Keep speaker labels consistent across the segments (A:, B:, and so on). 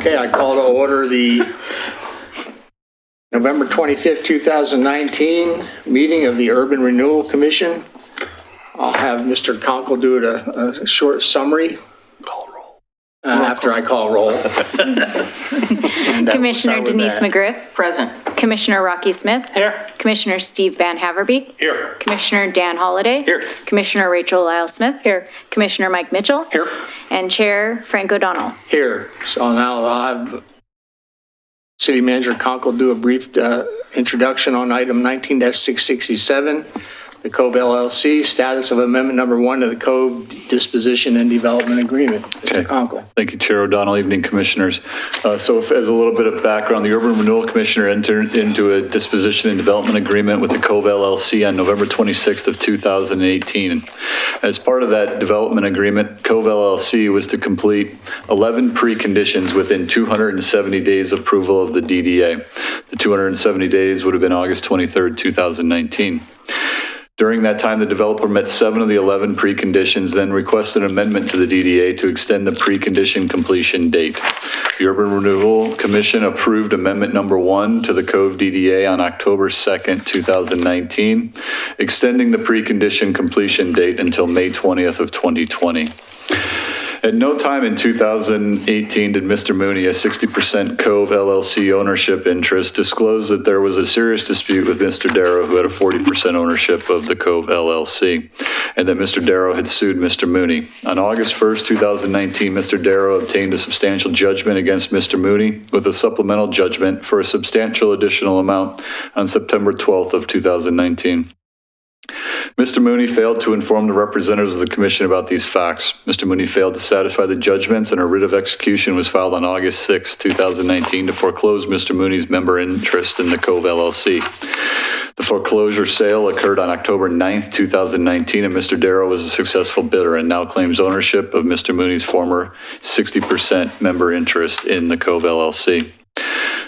A: Okay, I call to order the November 25th, 2019 meeting of the Urban Renewal Commission. I'll have Mr. Conkle do a short summary. Call roll. After I call roll.
B: Commissioner Denise McGriff.
C: Present.
B: Commissioner Rocky Smith.
C: Here.
B: Commissioner Steve Van Haverbeek.
C: Here.
B: Commissioner Dan Holliday.
C: Here.
B: Commissioner Rachel Lyle Smith.
C: Here.
B: Commissioner Mike Mitchell.
C: Here.
B: And Chair Frank O'Donnell.
A: Here. So now I'll have City Manager Conkle do a brief introduction on item 19-667, the Cove LLC, status of amendment number 1 to the Cove Disposition and Development Agreement. Mr. Conkle.
D: Thank you, Chair O'Donnell. Evening, Commissioners. As a little bit of background, the Urban Renewal Commissioner entered into a disposition and development agreement with the Cove LLC on November 26th of 2018. As part of that development agreement, Cove LLC was to complete 11 preconditions within 270 days of approval of the DDA. The 270 days would have been August 23rd, 2019. During that time, the developer met 7 of the 11 preconditions, then requested an amendment to the DDA to extend the precondition completion date. The Urban Renewal Commission approved amendment number 1 to the Cove DDA on October 2nd, 2019, extending the precondition completion date until May 20th of 2020. At no time in 2018 did Mr. Mooney, a 60% Cove LLC ownership interest, disclose that there was a serious dispute with Mr. Darrow, who had a 40% ownership of the Cove LLC, and that Mr. Darrow had sued Mr. Mooney. On August 1st, 2019, Mr. Darrow obtained a substantial judgment against Mr. Mooney with a supplemental judgment for a substantial additional amount on September 12th of 2019. Mr. Mooney failed to inform the representatives of the Commission about these facts. Mr. Mooney failed to satisfy the judgments, and a writ of execution was filed on August 6, 2019 to foreclose Mr. Mooney's member interest in the Cove LLC. The foreclosure sale occurred on October 9th, 2019, and Mr. Darrow was a successful bidder and now claims ownership of Mr. Mooney's former 60% member interest in the Cove LLC.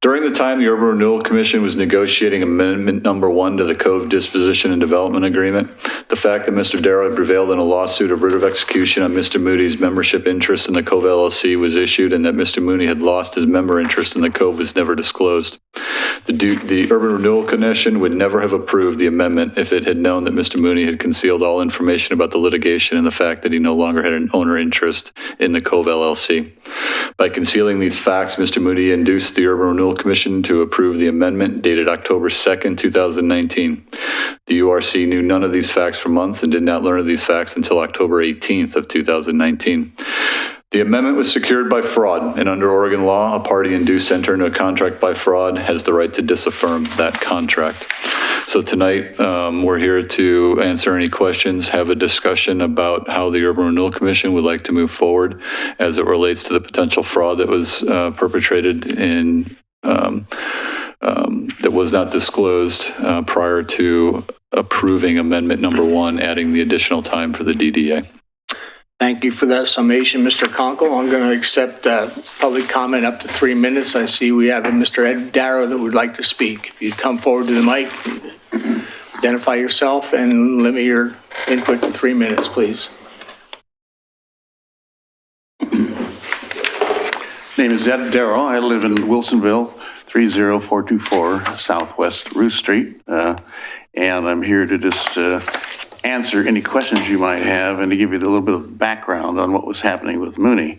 D: During the time the Urban Renewal Commission was negotiating amendment number 1 to the Cove Disposition and Development Agreement, the fact that Mr. Darrow had prevailed in a lawsuit of writ of execution on Mr. Moody's membership interest in the Cove LLC was issued, and that Mr. Mooney had lost his member interest in the Cove was never disclosed. The Urban Renewal Commission would never have approved the amendment if it had known that Mr. Mooney had concealed all information about the litigation and the fact that he no longer had an owner interest in the Cove LLC. By concealing these facts, Mr. Mooney induced the Urban Renewal Commission to approve the amendment dated October 2nd, 2019. The URC knew none of these facts for months and did not learn of these facts until October 18th of 2019. The amendment was secured by fraud, and under Oregon law, a party induced to enter into a contract by fraud has the right to disaffirm that contract. So tonight, we're here to answer any questions, have a discussion about how the Urban Renewal Commission would like to move forward as it relates to the potential fraud that was perpetrated in that was not disclosed prior to approving amendment number 1, adding the additional time for the DDA.
A: Thank you for that summation, Mr. Conkle. I'm going to accept public comment up to 3 minutes. I see we have a Mr. Ed Darrow that would like to speak. If you'd come forward to the mic, identify yourself and limit your input to 3 minutes, please.
E: Name is Ed Darrow. I live in Wilsonville, 30424 Southwest Ruth Street, and I'm here to just answer any questions you might have and to give you a little bit of background on what was happening with Mooney.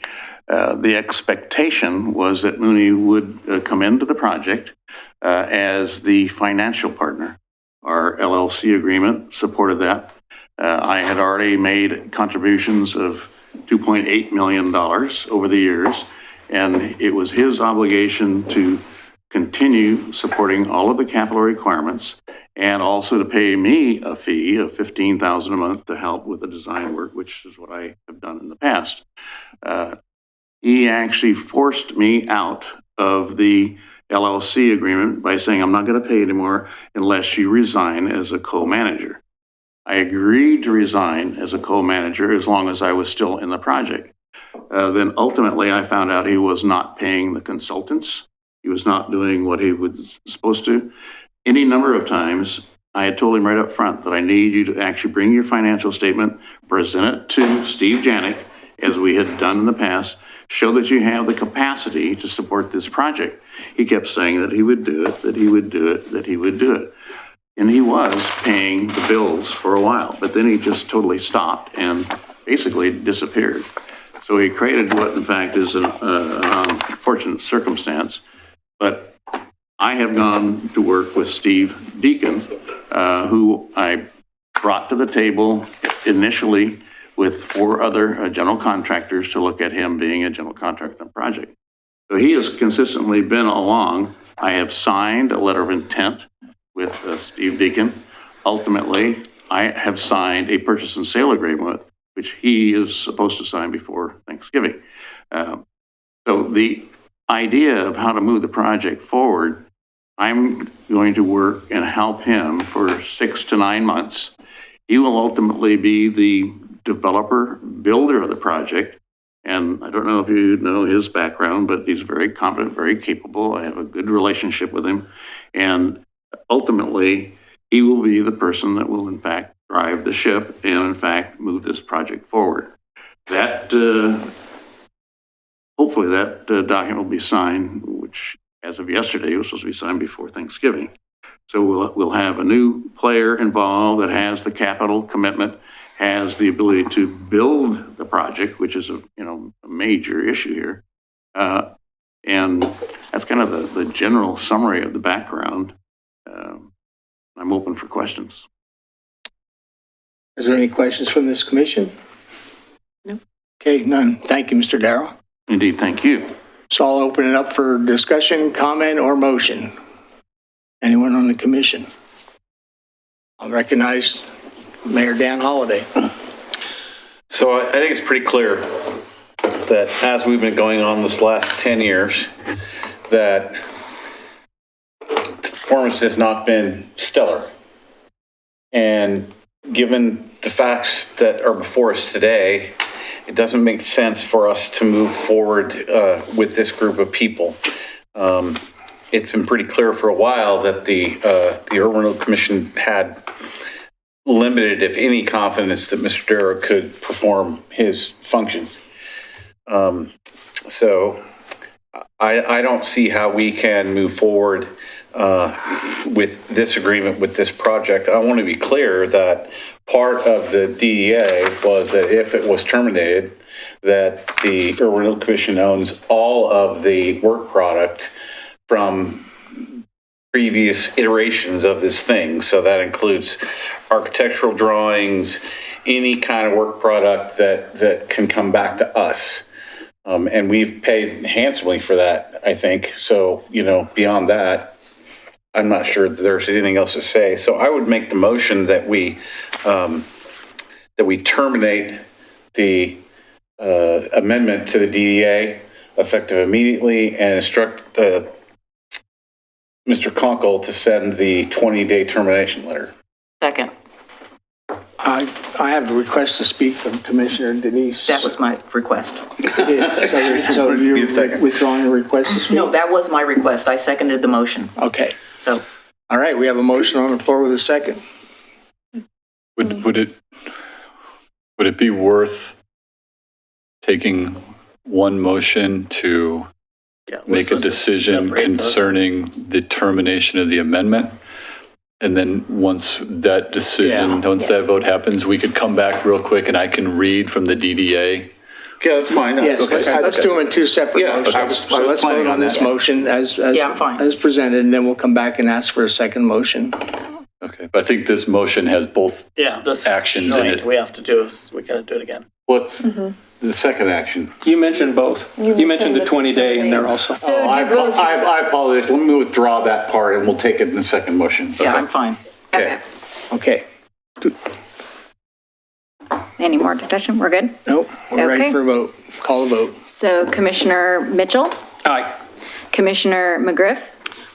E: The expectation was that Mooney would come into the project as the financial partner. Our LLC agreement supported that. I had already made contributions of $2.8 million over the years, and it was his obligation to continue supporting all of the capital requirements and also to pay me a fee of $15,000 a month to help with the design work, which is what I have done in the past. He actually forced me out of the LLC agreement by saying, I'm not going to pay anymore unless you resign as a co-manager. I agreed to resign as a co-manager as long as I was still in the project. Then ultimately I found out he was not paying the consultants. He was not doing what he was supposed to. Any number of times I had told him right up front that I need you to actually bring your financial statement, present it to Steve Janik, as we had done in the past, show that you have the capacity to support this project. He kept saying that he would do it, that he would do it, that he would do it. And he was paying the bills for a while, but then he just totally stopped and basically disappeared. So he created what in fact is an unfortunate circumstance. But I have gone to work with Steve Deacon, who I brought to the table initially with 4 other general contractors to look at him being a general contractor on the project. So he has consistently been along. I have signed a letter of intent with Steve Deacon. Ultimately, I have signed a purchase and sale agreement, which he is supposed to sign before Thanksgiving. So the idea of how to move the project forward, I'm going to work and help him for 6 to 9 months. He will ultimately be the developer, builder of the project. And I don't know if you know his background, but he's very competent, very capable. I have a good relationship with him. And ultimately, he will be the person that will, in fact, drive the ship and, in fact, move this project forward. That, hopefully, that document will be signed, which, as of yesterday, was supposed to be signed before Thanksgiving. So we'll have a new player involved that has the capital commitment, has the ability to build the project, which is a major issue here. And that's kind of the general summary of the background. I'm open for questions.
A: Is there any questions from this commission?
B: No.
A: Okay, none. Thank you, Mr. Darrow.
E: Indeed, thank you.
A: So I'll open it up for discussion, comment, or motion. Anyone on the commission? I'll recognize Mayor Dan Holliday.
C: So I think it's pretty clear that as we've been going on this last 10 years, that the performance has not been stellar. And given the facts that are before us today, it doesn't make sense for us to move forward with this group of people. It's been pretty clear for a while that the Urban Renewal Commission had limited, if any, confidence that Mr. Darrow could perform his functions. So I don't see how we can move forward with this agreement, with this project. I want to be clear that part of the DEA was that if it was terminated, that the Urban Renewal Commission owns all of the work product from previous iterations of this thing. So that includes architectural drawings, any kind of work product that can come back to us. And we've paid handsomely for that, I think. So, beyond that, I'm not sure that there's anything else to say. So I would make the motion that we terminate the amendment to the DEA effective immediately and instruct Mr. Conkle to send the 20-day termination letter.
F: Second.
A: I have a request to speak from Commissioner Denise.
F: That was my request.
A: So you're withdrawing a request to speak?
F: No, that was my request. I seconded the motion.
A: Okay.
F: So,
A: All right, we have a motion on the floor with a second.
D: Would it be worth taking one motion to make a decision concerning the termination of the amendment? And then once that decision, once that vote happens, we could come back real quick and I can read from the DDA.
C: Yeah, that's fine.
A: Yes, let's do them in 2 separate
C: Yeah,
A: motions.
C: I was
A: So let's
C: planning
A: vote on
C: on
A: this
C: that.
A: motion as
F: Yeah, I'm fine.
A: as presented, and then we'll come back and ask for a second motion.
D: Okay, but I think this motion has both
G: Yeah, that's
D: actions in
G: joint.
D: it.
G: We have to do, we gotta do it again.
C: What's the second action?
G: You mentioned both. You mentioned the 20-day in there also.
B: So do both.
C: I apologize. Let me withdraw that part and we'll take it in the second motion.
F: yeah, I'm fine.
C: Okay.
A: Okay.
B: Any more discussion? We're good?
A: Nope, we're ready
B: Okay.
A: for a vote. Call a vote.
B: So Commissioner Mitchell,
G: Aye.
B: Commissioner McGriff,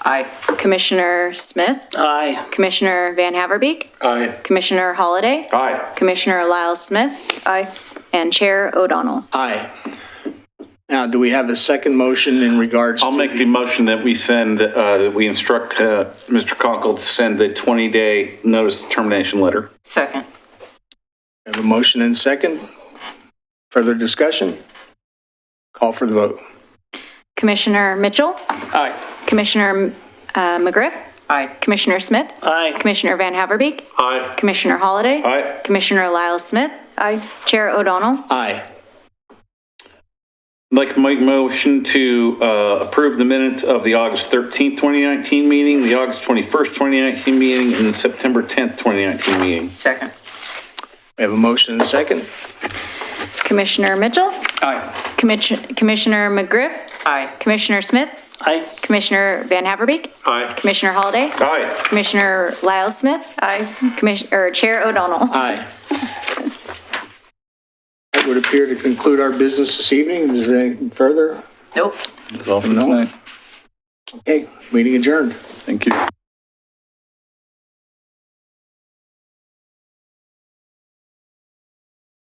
F: Aye.
B: Commissioner Smith,
G: Aye.
B: Commissioner Van Haverbeek,
C: Aye.
B: Commissioner Holliday,
C: Aye.
B: Commissioner Lyle Smith, and Chair O'Donnell.
A: Aye. Now, do we have a second motion in regards to?
C: I'll make the motion that we send, that we instruct Mr. Conkle to send the 20-day notice of termination letter.
F: Second.
A: We have a motion and second. Further discussion? Call for the vote.
B: Commissioner Mitchell,
G: Aye.
B: Commissioner McGriff,
F: Aye.
B: Commissioner Smith,
G: Aye.
B: Commissioner Van Haverbeek,
G: Aye.
B: Commissioner Holiday,
C: Aye.
B: Commissioner Lyle Smith, Chair O'Donnell.
A: Aye.
C: I'd like to make a motion to approve the minutes of the August 13th, 2019 meeting, the August 21st, 2019 meeting, and the September 10th, 2019 meeting.
F: Second.
A: We have a motion and a second.
B: Commissioner Mitchell,
G: Aye.
B: Commissioner McGriff,
F: Aye.
B: Commissioner Smith,
G: Aye.
B: Commissioner Van Haverbeek,
G: Aye.
B: Commissioner Holiday,
C: Aye.
B: Commissioner Lyle Smith, Chair O'Donnell.
A: Aye. That would appear to conclude our business this evening. Is there anything further?
F: Nope.
D: That's all for tonight.
A: Okay, meeting adjourned.
D: Thank you.